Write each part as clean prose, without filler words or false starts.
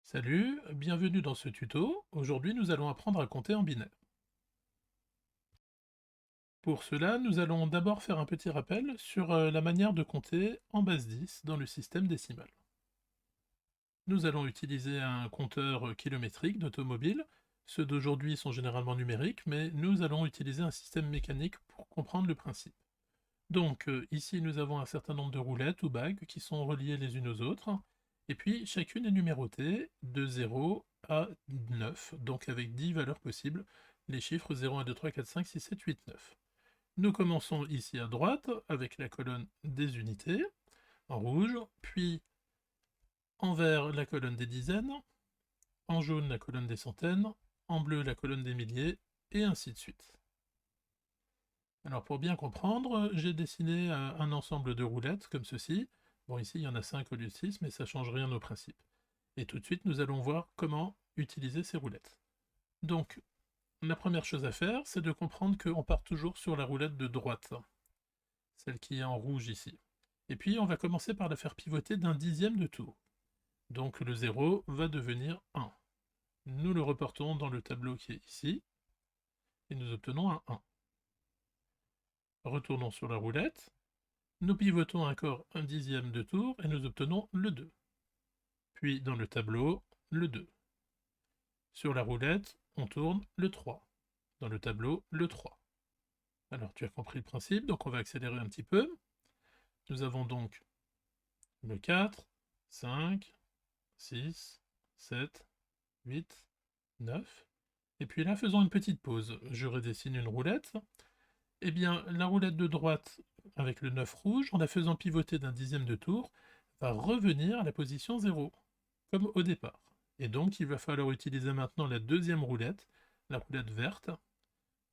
Salut, bienvenue dans ce tuto. Aujourd'hui, nous allons apprendre à compter en binaire. Pour cela, nous allons d'abord faire un petit rappel sur la manière de compter en base 10 dans le système décimal. Nous allons utiliser un compteur kilométrique d'automobile. Ceux d'aujourd'hui sont généralement numériques, mais nous allons utiliser un système mécanique pour comprendre le principe. Donc, ici, nous avons un certain nombre de roulettes ou bagues qui sont reliées les unes aux autres, et puis chacune est numérotée de 0 à 9, donc avec 10 valeurs possibles, les chiffres 0, 1, 2, 3, 4, 5, 6, 7, 8, 9. Nous commençons ici à droite avec la colonne des unités, en rouge, puis en vert la colonne des dizaines, en jaune la colonne des centaines, en bleu la colonne des milliers, et ainsi de suite. Alors pour bien comprendre, j'ai dessiné un ensemble de roulettes comme ceci. Bon, ici il y en a 5 au lieu de 6, mais ça ne change rien au principe. Et tout de suite, nous allons voir comment utiliser ces roulettes. Donc, la première chose à faire, c'est de comprendre qu'on part toujours sur la roulette de droite, celle qui est en rouge ici. Et puis, on va commencer par la faire pivoter d'un dixième de tour. Donc, le 0 va devenir 1. Nous le reportons dans le tableau qui est ici, et nous obtenons un 1. Retournons sur la roulette. Nous pivotons encore un dixième de tour et nous obtenons le 2. Puis dans le tableau, le 2. Sur la roulette, on tourne le 3. Dans le tableau, le 3. Alors tu as compris le principe, donc on va accélérer un petit peu. Nous avons donc le 4, 5, 6, 7, 8, 9. Et puis là, faisons une petite pause. Je redessine une roulette. Eh bien, la roulette de droite avec le 9 rouge, en la faisant pivoter d'un dixième de tour, va revenir à la position 0, comme au départ. Et donc, il va falloir utiliser maintenant la deuxième roulette, la roulette verte.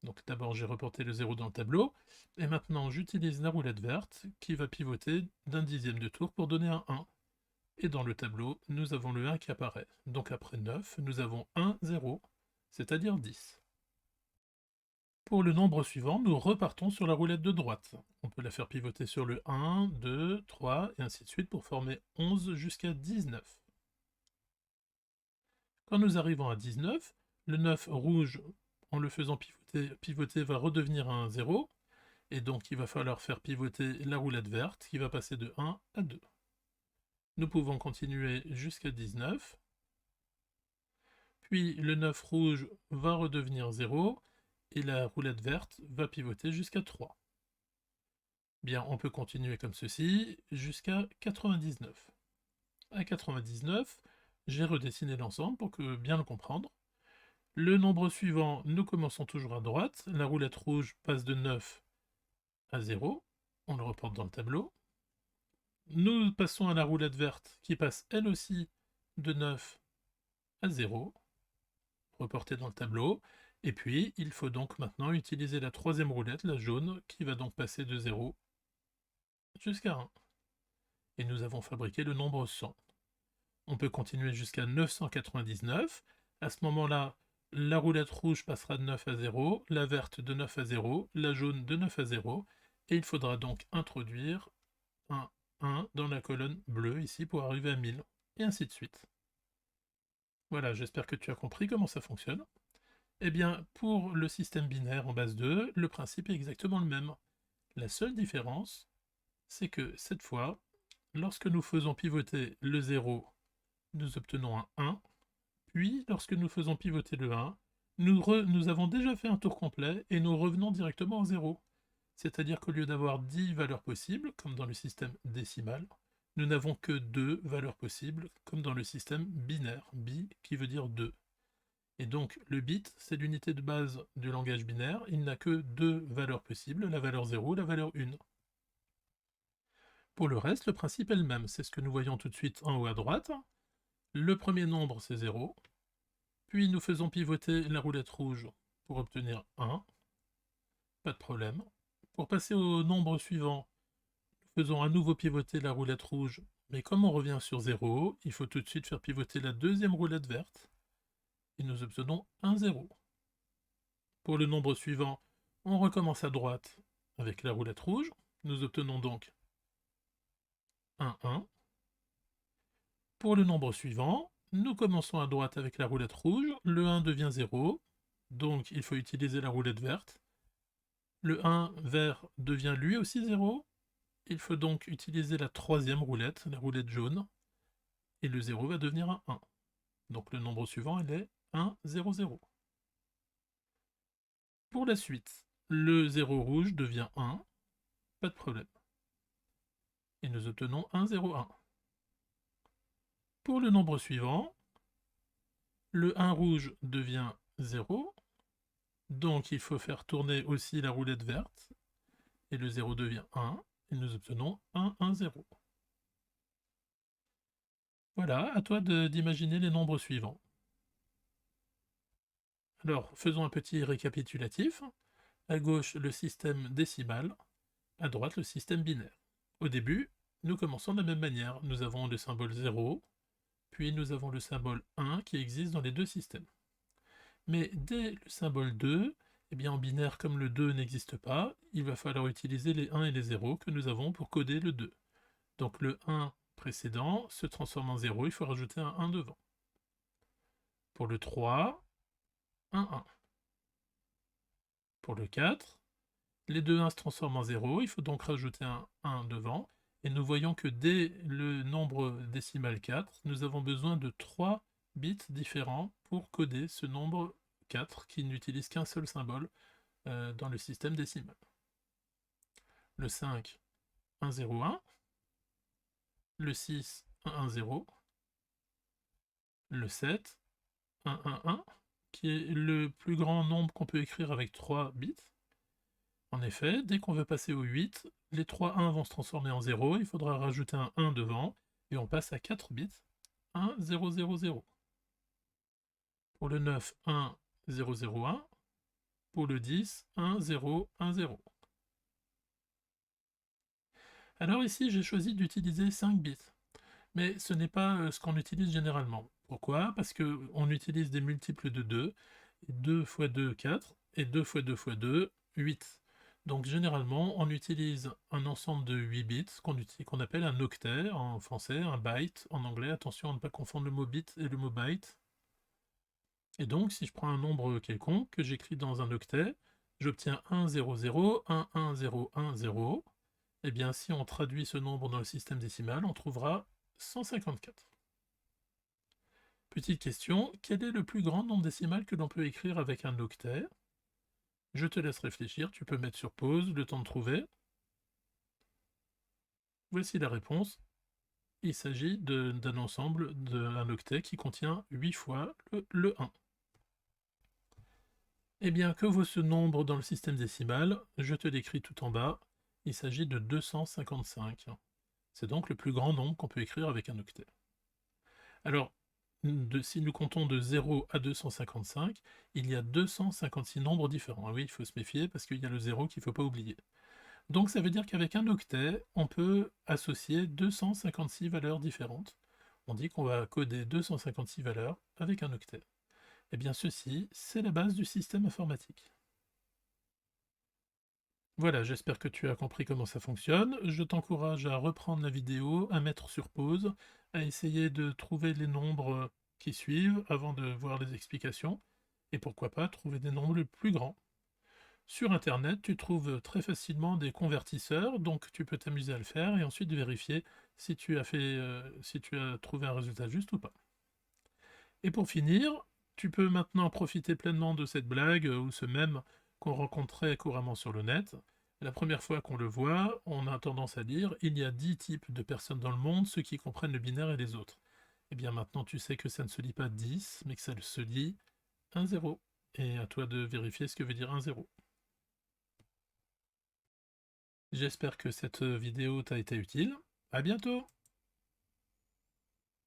Donc d'abord, j'ai reporté le 0 dans le tableau, et maintenant, j'utilise la roulette verte qui va pivoter d'un dixième de tour pour donner un 1. Et dans le tableau, nous avons le 1 qui apparaît. Donc après 9, nous avons 1, 0, c'est-à-dire 10. Pour le nombre suivant, nous repartons sur la roulette de droite. On peut la faire pivoter sur le 1, 2, 3, et ainsi de suite pour former 11 jusqu'à 19. Quand nous arrivons à 19, le 9 rouge, en le faisant pivoter va redevenir un 0, et donc il va falloir faire pivoter la roulette verte qui va passer de 1 à 2. Nous pouvons continuer jusqu'à 19, puis le 9 rouge va redevenir 0, et la roulette verte va pivoter jusqu'à 3. Bien, on peut continuer comme ceci jusqu'à 99. À 99, j'ai redessiné l'ensemble pour que bien le comprendre. Le nombre suivant, nous commençons toujours à droite. La roulette rouge passe de 9 à 0. On le reporte dans le tableau. Nous passons à la roulette verte qui passe elle aussi de 9 à 0. Reporté dans le tableau. Et puis, il faut donc maintenant utiliser la troisième roulette, la jaune, qui va donc passer de 0 jusqu'à 1. Et nous avons fabriqué le nombre 100. On peut continuer jusqu'à 999. À ce moment-là, la roulette rouge passera de 9 à 0, la verte de 9 à 0, la jaune de 9 à 0, et il faudra donc introduire un 1 dans la colonne bleue ici pour arriver à 1000, et ainsi de suite. Voilà, j'espère que tu as compris comment ça fonctionne. Eh bien, pour le système binaire en base 2, le principe est exactement le même. La seule différence, c'est que cette fois, lorsque nous faisons pivoter le 0, nous obtenons un 1, puis lorsque nous faisons pivoter le 1, nous avons déjà fait un tour complet et nous revenons directement au 0. C'est-à-dire qu'au lieu d'avoir 10 valeurs possibles, comme dans le système décimal, nous n'avons que 2 valeurs possibles, comme dans le système binaire, bi qui veut dire 2. Et donc le bit, c'est l'unité de base du langage binaire, il n'a que 2 valeurs possibles, la valeur 0 et la valeur 1. Pour le reste, le principe est le même, c'est ce que nous voyons tout de suite en haut à droite. Le premier nombre, c'est 0, puis nous faisons pivoter la roulette rouge pour obtenir 1, pas de problème. Pour passer au nombre suivant, nous faisons à nouveau pivoter la roulette rouge, mais comme on revient sur 0, il faut tout de suite faire pivoter la deuxième roulette verte, et nous obtenons un 0. Pour le nombre suivant, on recommence à droite avec la roulette rouge, nous obtenons donc un 1. Pour le nombre suivant, nous commençons à droite avec la roulette rouge, le 1 devient 0, donc il faut utiliser la roulette verte. Le 1 vert devient lui aussi 0, il faut donc utiliser la troisième roulette, la roulette jaune, et le 0 va devenir un 1. Donc le nombre suivant, il est 1, 0, 0. Pour la suite, le 0 rouge devient 1, pas de problème. Et nous obtenons 1, 0, 1. Pour le nombre suivant, le 1 rouge devient 0, donc il faut faire tourner aussi la roulette verte, et le 0 devient 1, et nous obtenons 1, 1, 0. Voilà, à toi d'imaginer les nombres suivants. Alors, faisons un petit récapitulatif. À gauche, le système décimal, à droite, le système binaire. Au début, nous commençons de la même manière. Nous avons le symbole 0, puis nous avons le symbole 1 qui existe dans les deux systèmes. Mais dès le symbole 2, eh bien en binaire, comme le 2 n'existe pas, il va falloir utiliser les 1 et les 0 que nous avons pour coder le 2. Donc le 1 précédent se transforme en 0, il faut rajouter un 1 devant. Pour le 3, un 1. Pour le 4, les deux 1 se transforment en 0, il faut donc rajouter un 1 devant. Et nous voyons que dès le nombre décimal 4, nous avons besoin de 3 bits différents pour coder ce nombre 4 qui n'utilise qu'un seul symbole dans le système décimal. Le 5, 1, 0, 1. Le 6, 1, 1, 0. Le 7, 1, 1, 1, qui est le plus grand nombre qu'on peut écrire avec 3 bits. En effet, dès qu'on veut passer au 8, les 3 1 vont se transformer en 0, il faudra rajouter un 1 devant, et on passe à 4 bits, 1, 0, 0, 0. Pour le 9, 1, 0, 0, 1. Pour le 10, 1, 0, 1, 0. Alors ici, j'ai choisi d'utiliser 5 bits, mais ce n'est pas ce qu'on utilise généralement. Pourquoi? Parce qu'on utilise des multiples de 2, 2 x 2, 4, et 2 x 2 x 2, 8. Donc généralement, on utilise un ensemble de 8 bits qu'on appelle un octet en français, un byte en anglais. Attention à ne pas confondre le mot bit et le mot byte. Et donc, si je prends un nombre quelconque que j'écris dans un octet, j'obtiens 1, 0, 0, 1, 1, 0, 1, 0. Eh bien, si on traduit ce nombre dans le système décimal, on trouvera 154. Petite question, quel est le plus grand nombre décimal que l'on peut écrire avec un octet? Je te laisse réfléchir, tu peux mettre sur pause le temps de trouver. Voici la réponse. Il s'agit d'un ensemble d'un octet qui contient 8 fois le 1. Eh bien, que vaut ce nombre dans le système décimal? Je te l'écris tout en bas. Il s'agit de 255. C'est donc le plus grand nombre qu'on peut écrire avec un octet. Alors, si nous comptons de 0 à 255, il y a 256 nombres différents. Ah oui, il faut se méfier parce qu'il y a le 0 qu'il ne faut pas oublier. Donc ça veut dire qu'avec un octet, on peut associer 256 valeurs différentes. On dit qu'on va coder 256 valeurs avec un octet. Eh bien ceci, c'est la base du système informatique. Voilà, j'espère que tu as compris comment ça fonctionne. Je t'encourage à reprendre la vidéo, à mettre sur pause, à essayer de trouver les nombres qui suivent avant de voir les explications, et pourquoi pas trouver des nombres les plus grands. Sur Internet, tu trouves très facilement des convertisseurs, donc tu peux t'amuser à le faire et ensuite vérifier si tu as trouvé un résultat juste ou pas. Et pour finir, tu peux maintenant profiter pleinement de cette blague ou ce mème qu'on rencontrait couramment sur le net. La première fois qu'on le voit, on a tendance à dire « il y a 10 types de personnes dans le monde, ceux qui comprennent le binaire et les autres ». Et bien maintenant tu sais que ça ne se lit pas 10, mais que ça se lit 1, 0. Et à toi de vérifier ce que veut dire 1, 0. J'espère que cette vidéo t'a été utile. À bientôt!